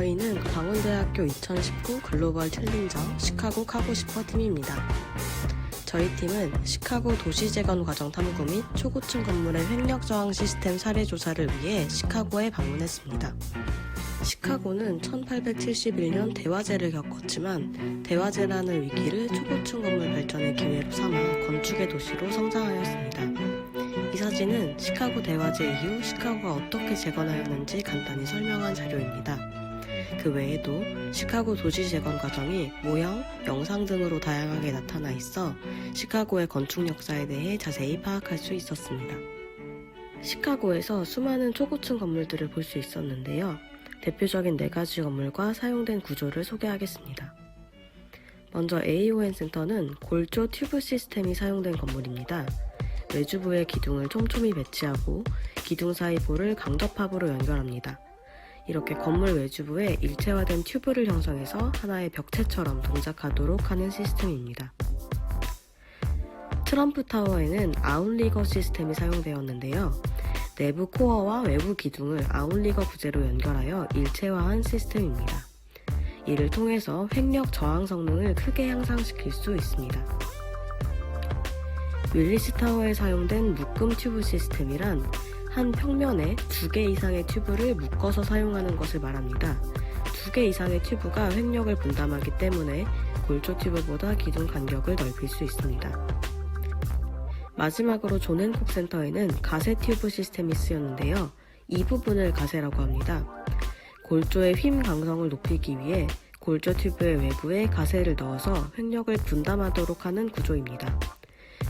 저희는 광운대학교 2019 글로벌 챌린저 시카고 가고 싶어 팀입니다. 저희 팀은 시카고 도시재건 과정 탐구 및 초고층 건물의 횡력 저항 시스템 사례 조사를 위해 시카고에 방문했습니다. 시카고는 1871년 대화재를 겪었지만 대화재라는 위기를 초고층 건물 발전의 기회로 삼아 건축의 도시로 성장하였습니다. 이 사진은 시카고 대화재 이후 시카고가 어떻게 재건하였는지 간단히 설명한 자료입니다. 그 외에도 시카고 도시 재건 과정이 모형, 영상 등으로 다양하게 나타나 있어 시카고의 건축 역사에 대해 자세히 파악할 수 있었습니다. 시카고에서 수많은 초고층 건물들을 볼 수 있었는데요. 대표적인 4가지 건물과 사용된 구조를 소개하겠습니다. 먼저 AON 센터는 골조 튜브 시스템이 사용된 건물입니다. 외주부에 기둥을 촘촘히 배치하고 기둥 사이 볼을 강접합으로 연결합니다. 이렇게 건물 외주부에 일체화된 튜브를 형성해서 하나의 벽체처럼 동작하도록 하는 시스템입니다. 트럼프 타워에는 아웃리거 시스템이 사용되었는데요. 내부 코어와 외부 기둥을 아웃리거 부재로 연결하여 일체화한 시스템입니다. 이를 통해서 횡력 저항 성능을 크게 향상시킬 수 있습니다. 윌리스 타워에 사용된 묶음 튜브 시스템이란 한 평면에 2개 이상의 튜브를 묶어서 사용하는 것을 말합니다. 2개 이상의 튜브가 횡력을 분담하기 때문에 골조 튜브보다 기둥 간격을 넓힐 수 있습니다. 마지막으로 존 헨콕 센터에는 가세 튜브 시스템이 쓰였는데요. 이 부분을 가세라고 합니다. 골조의 힘 강성을 높이기 위해 골조 튜브의 외부에 가세를 넣어서 횡력을 분담하도록 하는 구조입니다.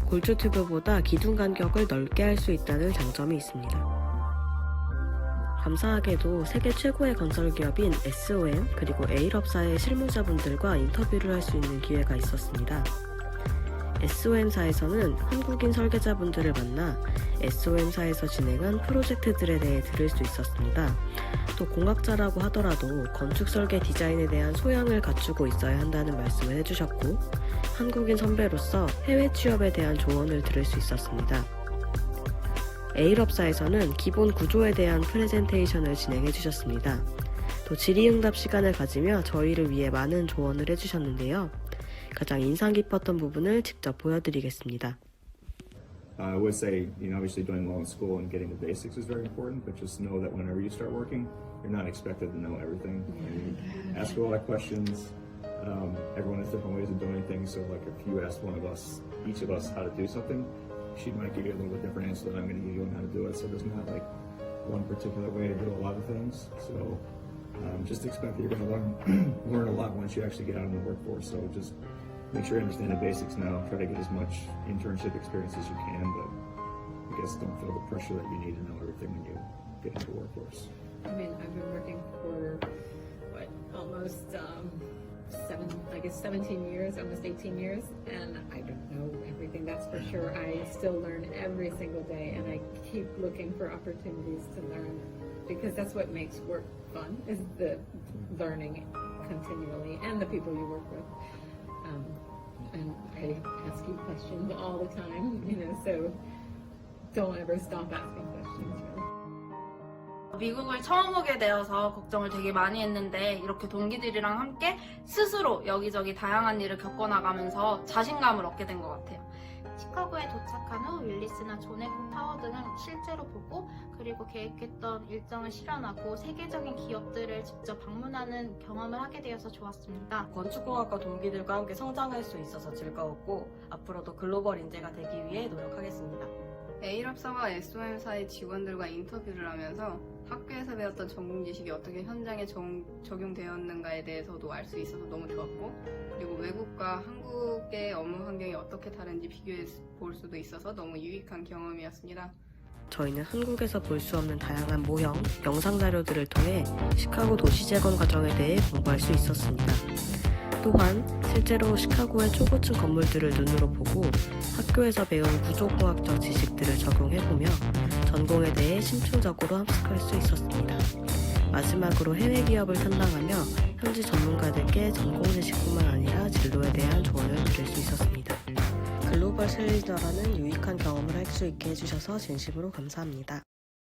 골조 튜브보다 기둥 간격을 넓게 할 수 있다는 장점이 있습니다. 감사하게도 세계 최고의 건설 기업인 SOM 그리고 에일업사의 실무자분들과 인터뷰를 할 수 있는 기회가 있었습니다. SOM사에서는 한국인 설계자분들을 만나 SOM사에서 진행한 프로젝트들에 대해 들을 수 있었습니다. 또 공학자라고 하더라도 건축 설계 디자인에 대한 소양을 갖추고 있어야 한다는 말씀을 해주셨고 한국인 선배로서 해외 취업에 대한 조언을 들을 수 있었습니다. 에일업사에서는 기본 구조에 대한 프레젠테이션을 진행해 주셨습니다. 또 질의응답 시간을 가지며 저희를 위해 많은 조언을 해주셨는데요. 가장 인상 깊었던 부분을 직접 보여드리겠습니다. I would say, obviously doing well in school and getting the basics is very important, but just know that whenever you start working, you're not expected to know everything. You ask a lot of questions. Everyone has different ways of doing things, so like if you ask each of us how to do something, she might give you a little bit different answer than I'm going to give you on how to do it, so there's not like one particular way to do a lot of things. So just expect that you're going to learn a lot once you actually get out in the workforce, so just make sure you understand the basics now. Try to get as much internship experience as you can, but I guess don't feel the pressure that you need to know everything when you get into the workforce. I mean, I've been working for, almost 17 years, almost 18 years, and I don't know everything, that's for sure. I still learn every single day, and I keep looking for opportunities to learn, because that's what makes work fun, is the learning continually, and the people you work with. And I ask you questions all the time, so don't ever stop asking questions. 미국을 처음 오게 되어서 걱정을 되게 많이 했는데 이렇게 동기들이랑 함께 스스로 여기저기 다양한 일을 겪어나가면서 자신감을 얻게 된 것 같아요. 시카고에 도착한 후 윌리스나 존 헨콕 타워 등을 실제로 보고 그리고 계획했던 일정을 실현하고 세계적인 기업들을 직접 방문하는 경험을 하게 되어서 좋았습니다. 건축공학과 동기들과 함께 성장할 수 있어서 즐거웠고 앞으로도 글로벌 인재가 되기 위해 노력하겠습니다. 에일업사와 SOM사의 직원들과 인터뷰를 하면서 학교에서 배웠던 전공 지식이 어떻게 현장에 적용되었는가에 대해서도 알 수 있어서 너무 좋았고, 그리고 외국과 한국의 업무 환경이 어떻게 다른지 비교해 볼 수도 있어서 너무 유익한 경험이었습니다. 저희는 한국에서 볼 수 없는 다양한 모형, 영상 자료들을 통해 시카고 도시 재건 과정에 대해 공부할 수 있었습니다. 또한 실제로 시카고의 초고층 건물들을 눈으로 보고 학교에서 배운 구조공학적 지식들을 적용해보며 전공에 대해 심층적으로 합숙할 수 있었습니다. 마지막으로 해외 기업을 탐방하며 현지 전문가들께 전공 지식뿐만 아니라 진로에 대한 조언을 들을 수 있었습니다. 글로벌 챌린저라는 유익한 경험을 할 수 있게 해주셔서 진심으로 감사합니다.